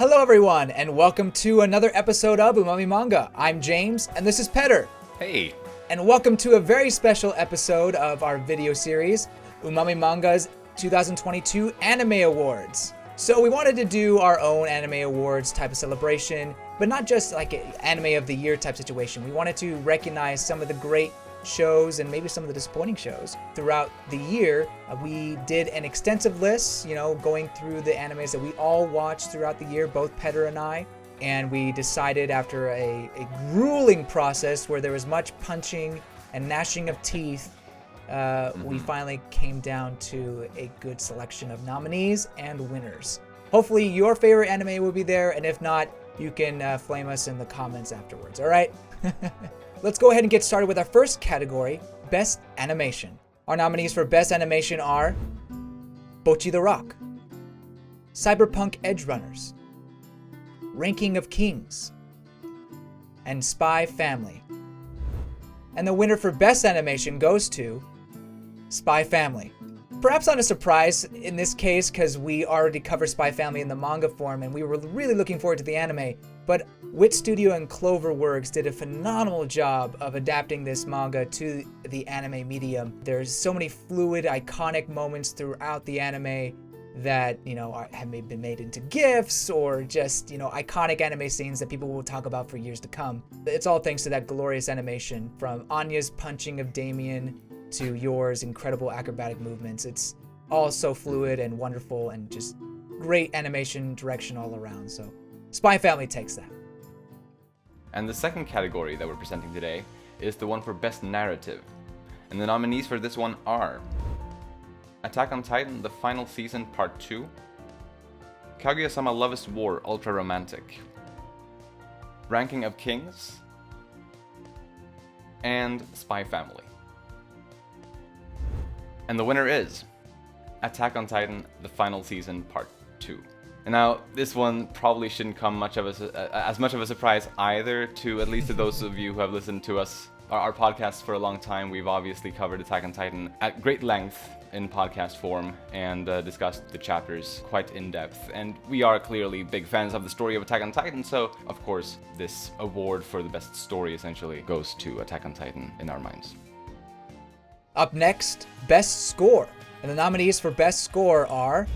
Hello everyone, and welcome to another episode of Umami Manga. I'm James, and this is Petter. Hey. And welcome to a very special episode of our video series, Umami Manga's 2022 Anime Awards. So we wanted to do our own Anime Awards type of celebration, but not just like an Anime of the Year type situation. We wanted to recognize some of the great shows and maybe some of the disappointing shows throughout the year. We did an extensive list, going through the animes that we all watched throughout the year, both Petter and I, and we decided after a grueling process where there was much punching and gnashing of teeth, we finally came down to a good selection of nominees and winners. Hopefully your favorite anime will be there, and if not, you can flame us in the comments afterwards, all right? Let's go ahead and get started with our first category, Best Animation. Our nominees for Best Animation are Bocchi the Rock, Cyberpunk Edgerunners, Ranking of Kings, and Spy Family. And the winner for Best Animation goes to Spy Family. Perhaps not a surprise in this case because we already covered Spy Family in the manga form and we were really looking forward to the anime, but Wit Studio and Cloverworks did a phenomenal job of adapting this manga to the anime medium. There's so many fluid, iconic moments throughout the anime that, have been made into GIFs or just, iconic anime scenes that people will talk about for years to come. It's all thanks to that glorious animation, from Anya's punching of Damien to Yor's incredible acrobatic movements. It's all so fluid and wonderful and just great animation direction all around. So Spy Family takes that. And the second category that we're presenting today is the one for Best Narrative. And the nominees for this one are Attack on Titan, the final season, part 2, Kaguya-sama Love is War, Ultra Romantic, Ranking of Kings, and Spy Family. And the winner is Attack on Titan, the final season, part 2. And now, this one probably shouldn't come as much of a surprise either, at least to those of you who have listened to us, our podcasts for a long time. We've obviously covered Attack on Titan at great length in podcast form and discussed the chapters quite in depth. And we are clearly big fans of the story of Attack on Titan, so of course this award for the best story essentially goes to Attack on Titan in our minds. Up next, Best Score. And the nominees for Best Score are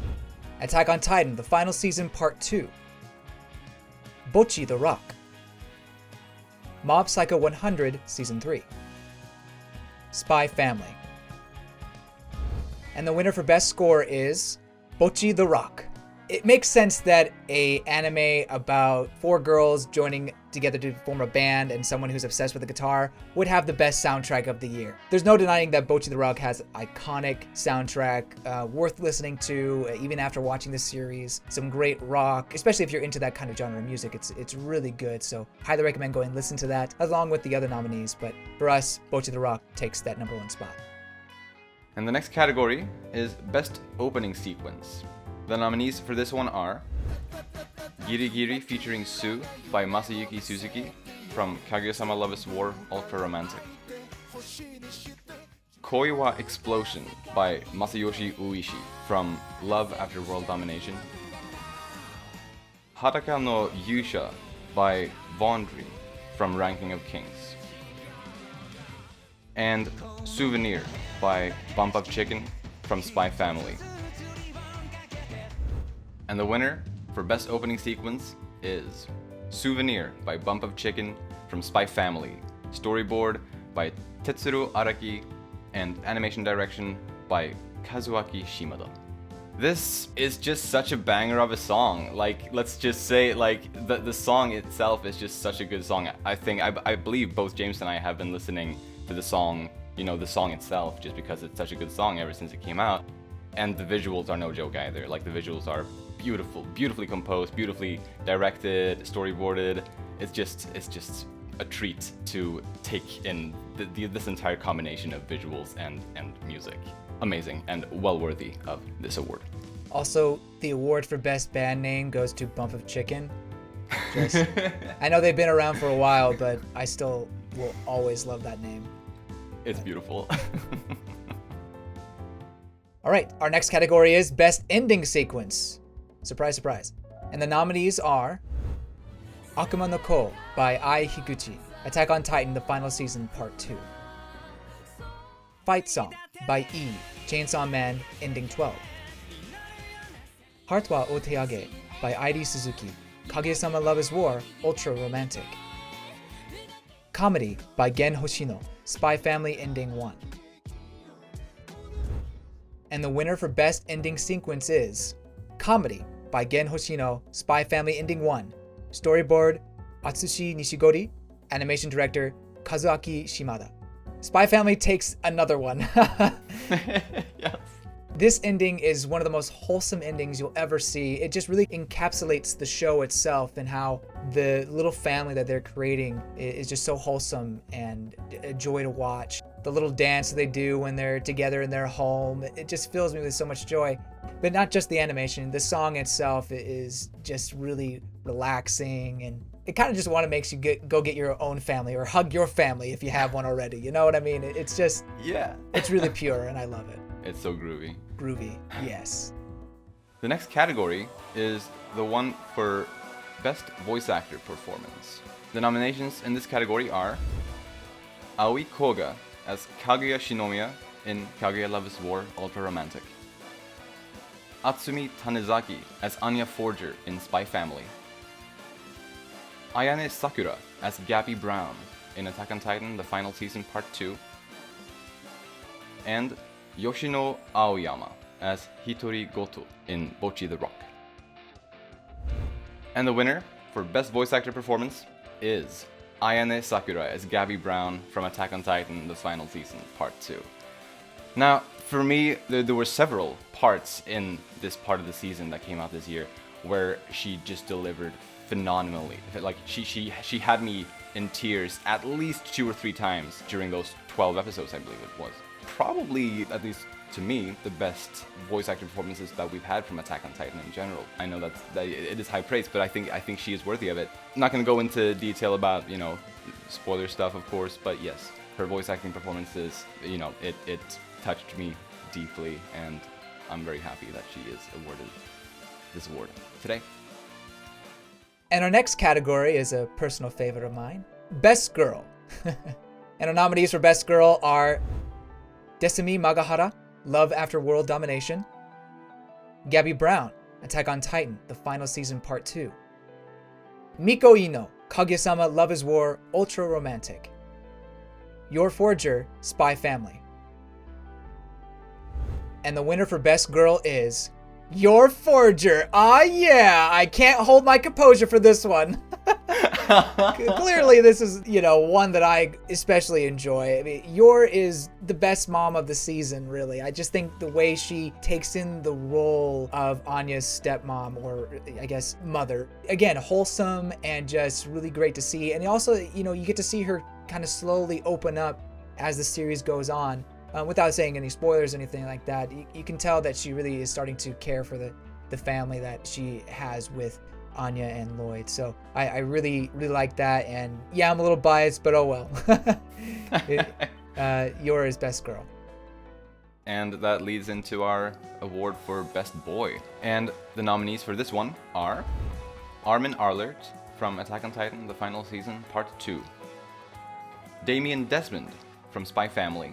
Attack on Titan, the final season, part 2, Bocchi the Rock, Mob Psycho 100, season 3, Spy Family. And the winner for Best Score is Bocchi the Rock. It makes sense that a anime about 4 girls joining together to form a band and someone who's obsessed with the guitar would have the best soundtrack of the year. There's no denying that Bocchi the Rock has iconic soundtrack, worth listening to even after watching this series. Some great rock, especially if you're into that kind of genre of music. It's really good, so highly recommend going and listen to that along with the other nominees. But for us, Bocchi the Rock takes that number 1 spot. And the next category is Best Opening Sequence. The nominees for this one are GIRI featuring Sue by Masayuki Suzuki from Kaguya-sama Love is War, Ultra Romantic, Koi wa Explosion by Masayoshi Ooishi from Love After World Domination, Hadaka no Yuusha by Vaundy from Ranking of Kings, and Souvenir by Bump Up Chicken from Spy Family. And the winner for Best Opening Sequence is Souvenir by Bump of Chicken from Spy Family, storyboard by Tetsuro Araki, and animation direction by Kazuaki Shimada. This is just such a banger of a song. Let's just say, the song itself is just such a good song. I believe both James and I have been listening to the song, the song itself, just because it's such a good song ever since it came out. And the visuals are no joke either. The visuals are beautifully composed, beautifully directed, storyboarded. It's just a treat to take in this entire combination of visuals and music. Amazing and well worthy of this award. Also, the award for Best Band Name goes to Bump of Chicken. I know they've been around for a while, but I still will always love that name. It's beautiful. All right, our next category is Best Ending Sequence. Surprise, surprise. And the nominees are Akuma no Ko by Ai Higuchi, Attack on Titan, the final season, part 2. Fight Song by E, Chainsaw Man, ending 12. Heart wa Oteage by ID Suzuki, Kaguya-sama Love is War, ultra romantic. Comedy by Gen Hoshino, Spy Family, ending 1. And the winner for best ending sequence is Comedy by Gen Hoshino, Spy Family, ending 1. Storyboard Atsushi Nishigori, animation director Kazuaki Shimada. Spy Family takes another one. Yes. This ending is one of the most wholesome endings you'll ever see. It just really encapsulates the show itself and how the little family that they're creating is just so wholesome and a joy to watch. The little dance they do when they're together in their home, it just fills me with so much joy. But not just the animation, the song itself is just really relaxing, and it kind of just makes you go get your own family or hug your family if you have one already. You know what I mean? It's just, Yeah. It's really pure and I love it. It's so groovy. Groovy, yes. The next category is the one for Best Voice Actor Performance. The nominations in this category are Aoi Koga as Kaguya Shinomiya in Kaguya Love is War Ultra Romantic, Atsumi Tanezaki as Anya Forger in Spy Family, Ayane Sakura as Gabby Brown in Attack on Titan, the final season, part 2, and Yoshino Aoyama as Hitori Goto in Bocchi the Rock. And the winner for Best Voice Actor Performance is Ayane Sakura as Gabby Brown from Attack on Titan, the final season, part 2. Now, for me, there were several parts in this part of the season that came out this year where she just delivered phenomenally. Like, she had me in tears at least 2 or 3 times during those 12 episodes, I believe it was. Probably, at least to me, the best voice actor performances that we've had from Attack on Titan in general. I know that it is high praise, but I think she is worthy of it. I'm not going to go into detail about, spoiler stuff, of course, but yes, her voice acting performances, it touched me deeply, and I'm very happy that she is awarded this award today. And our next category is a personal favorite of mine, Best Girl. And our nominees for Best Girl are Desumi Magahara, Love After World Domination, Gabby Brown, Attack on Titan, the final season, part 2, Miko Ino, Kaguya-sama Love is War, ultra romantic, Your Forger, Spy Family. And the winner for Best Girl is Your Forger. Ah, yeah, I can't hold my composure for this one. Clearly, this is, one that I especially enjoy. I mean, Yor is the best mom of the season, really. I just think the way she takes in the role of Anya's stepmom, or I guess mother, again, wholesome and just really great to see. And also, you get to see her kind of slowly open up as the series goes on. Without saying any spoilers or anything like that, you can tell that she really is starting to care for the family that she has with Anya and Lloyd. So I really, really like that. And yeah, I'm a little biased, but oh well. Yor is Best Girl. And that leads into our award for Best Boy. And the nominees for this one are Armin Arlert from Attack on Titan, the final season, part 2, Damien Desmond from Spy Family,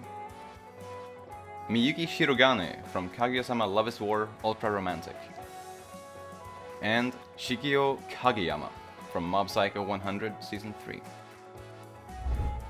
Miyuki Shirogane from Kaguya-sama Love is War Ultra Romantic, and Shikio Kageyama from Mob Psycho 100 Season 3.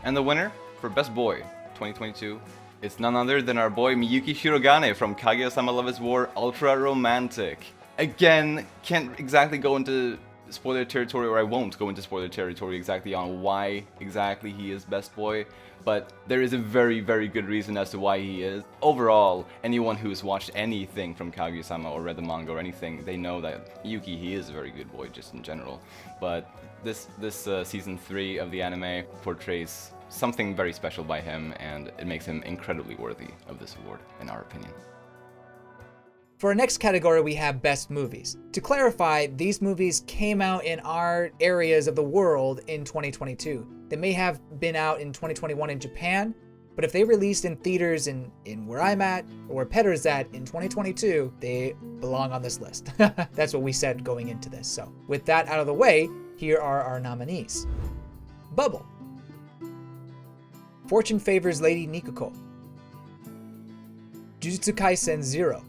And the winner for Best Boy 2022 is none other than our boy Miyuki Shirogane from Kaguya-sama Love is War Ultra Romantic. Again, can't exactly go into spoiler territory, or I won't go into spoiler territory exactly on why exactly he is Best Boy, but there is a very, very good reason as to why he is. Overall, anyone who's watched anything from Kaguya-sama or read the manga or anything, they know that Yuki, he is a very good boy just in general. But this season 3 of the anime portrays something very special by him, and it makes him incredibly worthy of this award, in our opinion. For our next category, we have Best Movies. To clarify, these movies came out in our areas of the world in 2022. They may have been out in 2021 in Japan, But if they released in theaters in where I'm at, or where Petter's at in 2022, they belong on this list. That's what we said going into this. So with that out of the way, here are our nominees. Bubble. Fortune Favors Lady Nikoko. Jujutsu Kaisen 0.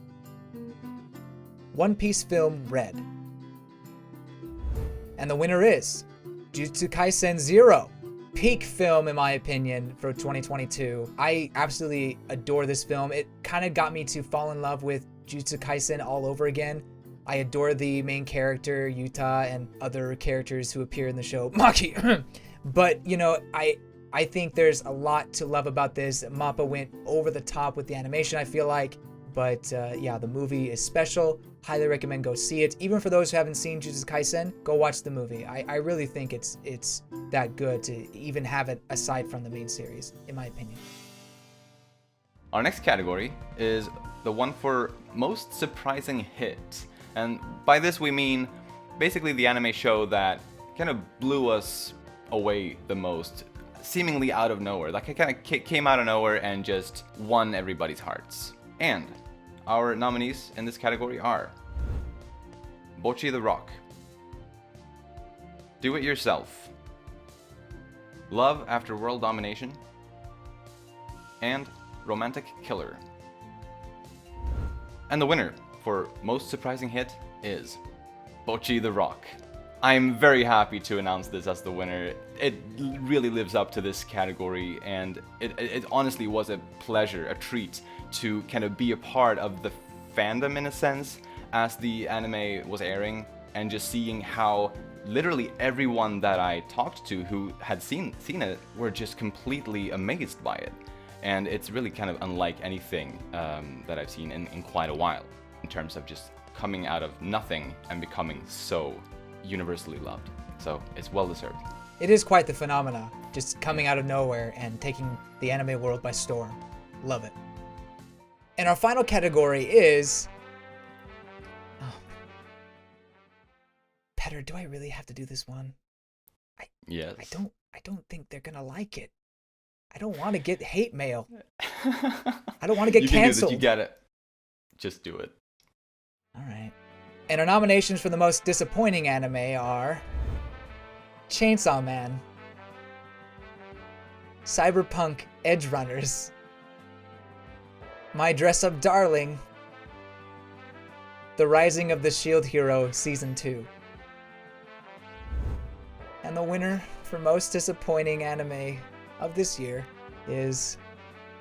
One Piece film Red. And the winner is Jujutsu Kaisen 0. Peak film, in my opinion, for 2022. I absolutely adore this film. It kind of got me to fall in love with Jujutsu Kaisen all over again. I adore the main character, Yuta, and other characters who appear in the show, Maki. But, you know, I think there's a lot to love about this. Mappa went over the top with the animation, I feel like. But yeah, the movie is special. Highly recommend go see it. Even for those who haven't seen Jujutsu Kaisen, go watch the movie. I really think it's that good to even have it aside from the main series, in my opinion. Our next category is the one for most surprising hit. And by this we mean basically the anime show that kind of blew us away the most, seemingly out of nowhere. Like it kind of came out of nowhere and just won everybody's hearts. And our nominees in this category are Bocchi the Rock, Do It Yourself, Love After World Domination, and Romantic Killer. And the winner for most surprising hit is Bocchi the Rock. I'm very happy to announce this as the winner. It really lives up to this category, and it honestly was a pleasure, a treat to kind of be a part of the fandom in a sense as the anime was airing, and just seeing how literally everyone that I talked to who had seen it were just completely amazed by it. And it's really kind of unlike anything that I've seen in quite a while, in terms of just coming out of nothing and becoming so universally loved. So it's well deserved. It is quite the phenomena, just coming out of nowhere and taking the anime world by storm. Love it. And our final category is... Oh. Petter, do I really have to do this one? Yes. I don't think they're gonna like it. I don't want to get hate mail. I don't want to get canceled. You get it. Just do it. All right. And our nominations for the most disappointing anime are Chainsaw Man, Cyberpunk Edgerunners, My Dress-Up Darling, The Rising of the Shield Hero Season 2. And the winner for most disappointing anime of this year is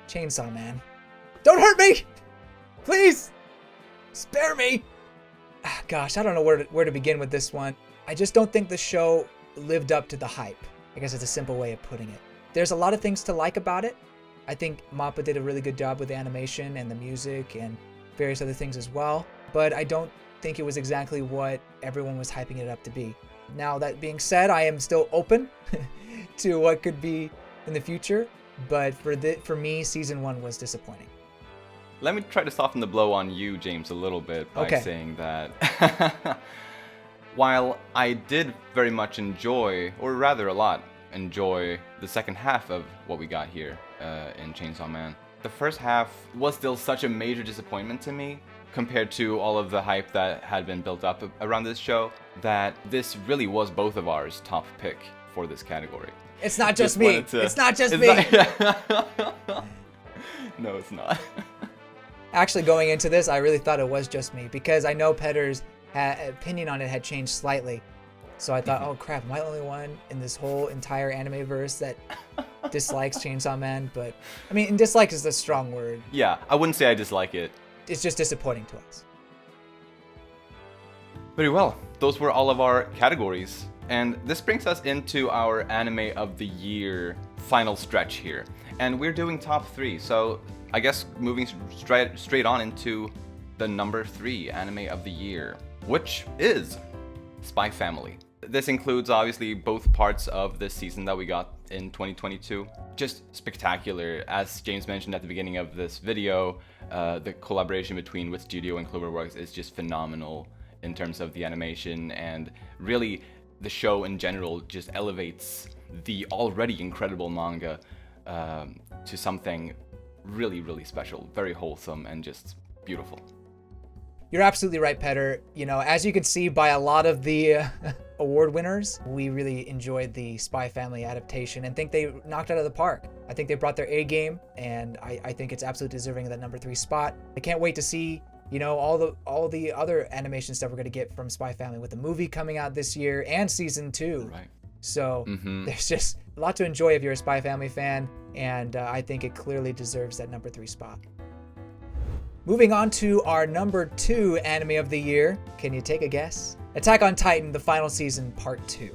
Chainsaw Man. Don't hurt me! Please! Spare me! Gosh, I don't know where to begin with this one. I just don't think the show lived up to the hype. I guess it's a simple way of putting it. There's a lot of things to like about it. I think Mappa did a really good job with the animation and the music and various other things as well. But I don't think it was exactly what everyone was hyping it up to be. Now, that being said, I am still open to what could be in the future. But for me, Season 1 was disappointing. Let me try to soften the blow on you, James, a little bit by saying that while I did very much enjoy, or rather a lot, enjoy the second half of what we got here in Chainsaw Man, the first half was still such a major disappointment to me compared to all of the hype that had been built up around this show, that this really was both of ours top pick for this category. It's not just me. It's not just me. No, it's not. Actually, going into this, I really thought it was just me, because I know Petter's opinion on it had changed slightly. So I thought, oh crap, am I the only one in this whole entire anime verse that dislikes Chainsaw Man? But, I mean, dislike is a strong word. Yeah, I wouldn't say I dislike it. It's just disappointing to us. Very well, those were all of our categories. And this brings us into our Anime of the Year final stretch here. And we're doing top 3, so I guess moving straight on into the number 3 Anime of the Year, which is Spy Family. This includes obviously both parts of this season that we got in 2022. Just spectacular. As James mentioned at the beginning of this video, the collaboration between Wit Studio and Cloverworks is just phenomenal in terms of the animation, and really the show in general just elevates the already incredible manga to something really, really special, very wholesome, and just beautiful. You're absolutely right, Petter. As you can see by a lot of the award winners, we really enjoyed the Spy Family adaptation and think they knocked it out of the park. I think they brought their A game, and I think it's absolutely deserving of that number 3 spot. I can't wait to see, all the other animation stuff we're going to get from Spy Family with the movie coming out this year and season 2. Right. So there's just a lot to enjoy if you're a Spy Family fan, and I think it clearly deserves that number 3 spot. Moving on to our number 2 anime of the year. Can you take a guess? Attack on Titan, the final season, part 2.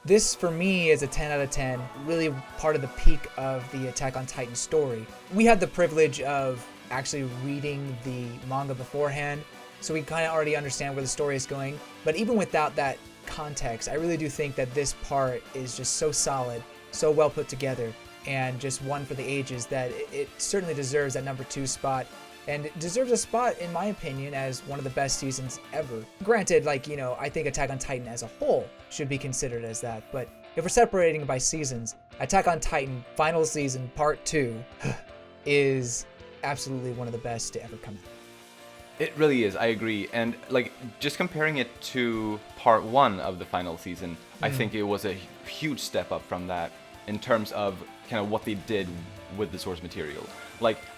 This, for me, is a 10 out of 10, really part of the peak of the Attack on Titan story. We had the privilege of actually reading the manga beforehand, so we kind of already understand where the story is going. But even without that context, I really do think that this part is just so solid, so well put together, and just one for the ages that it certainly deserves that number 2 spot. And it deserves a spot, in my opinion, as one of the best seasons ever. Granted, I think Attack on Titan as a whole should be considered as that. But if we're separating by seasons, Attack on Titan Final Season Part 2 is absolutely one of the best to ever come out. It really is, I agree. And just comparing it to part 1 of the final season, I think it was a huge step up from that in terms of kind of what they did with the source material.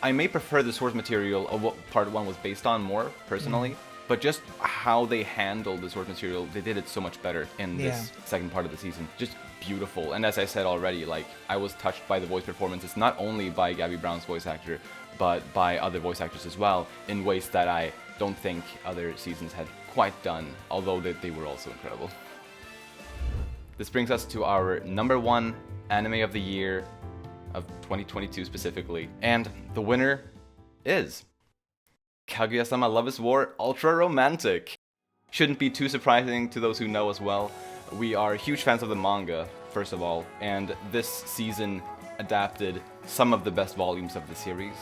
I may prefer the source material of what part 1 was based on more, personally, but just how they handled the source material, they did it so much better in this second part of the season. Just beautiful. And as I said already, I was touched by the voice performances, not only by Gabby Brown's voice actor, but by other voice actors as well, in ways that I don't think other seasons had quite done, although they were also incredible. This brings us to our number 1 anime of the year, of 2022 specifically, and the winner is Kaguya-sama Love is War Ultra Romantic. Shouldn't be too surprising to those who know as well. We are huge fans of the manga, first of all, and this season adapted some of the best volumes of the series,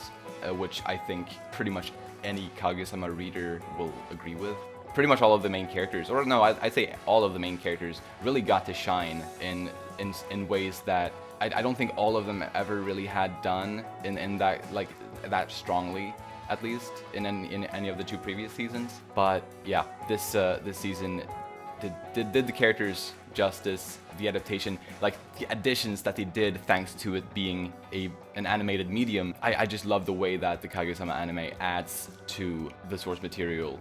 which I think pretty much any Kaguya-sama reader will agree with. Pretty much all of the main characters, or no, I'd say all of the main characters really got to shine in ways that I don't think all of them ever really had done in that that strongly, at least in any of the 2 previous seasons. But yeah, this season did the characters justice. The adaptation, the additions that they did, thanks to it being an animated medium. I just love the way that the Kaguya-sama anime adds to the source material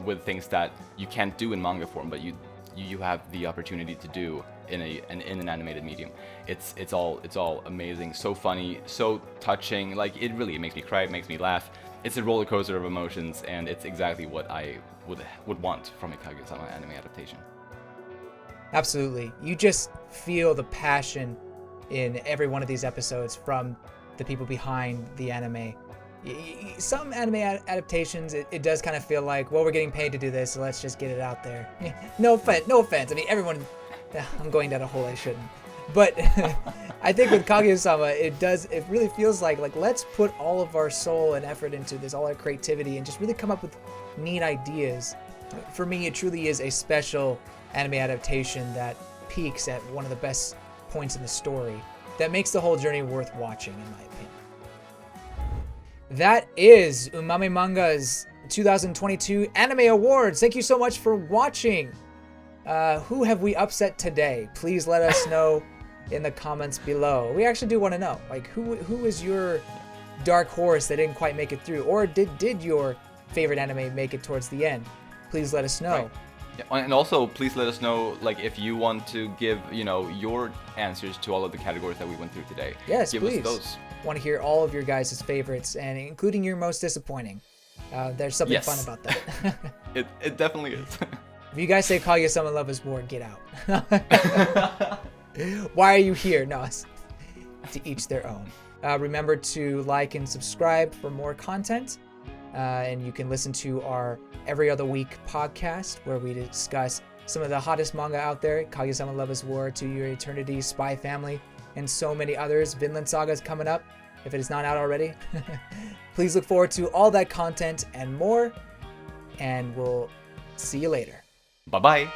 with things that you can't do in manga form, but you have the opportunity to do in an animated medium. It's all amazing, so funny, so touching. It really makes me cry, it makes me laugh. It's a roller coaster of emotions, and it's exactly what I would want from a Kaguya-sama anime adaptation. Absolutely. You just feel the passion in every one of these episodes from the people behind the anime. Some anime adaptations, it does kind of feel like, well, we're getting paid to do this, so let's just get it out there. No offense. I mean, everyone... I'm going down a hole I shouldn't. But I think with Kaguya-sama, it really feels like let's put all of our soul and effort into this, all our creativity, and just really come up with neat ideas. For me, it truly is a special anime adaptation that peaks at one of the best points in the story that makes the whole journey worth watching, in my opinion. That is Umami Manga's 2022 Anime Awards. Thank you so much for watching. Who have we upset today? Please let us know in the comments below. We actually do want to know, who is your dark horse that didn't quite make it through, or did your favorite anime make it towards the end? Please let us know. Right. Yeah, and also, please let us know, if you want to give, your answers to all of the categories that we went through today. Yes, give please. Us those. Want to hear all of your guys' favorites, and including your most disappointing. There's something fun about that. It definitely is. If you guys say Kaguya-sama Love is War, get out. Why are you here? No, it's to each their own. Remember to like and subscribe for more content. And you can listen to our every other week podcast where we discuss some of the hottest manga out there. Kaguya-sama Love is War, To Your Eternity, Spy Family, and so many others. Vinland Saga is coming up, if it is not out already. Please look forward to all that content and more. And we'll see you later. Bye-bye.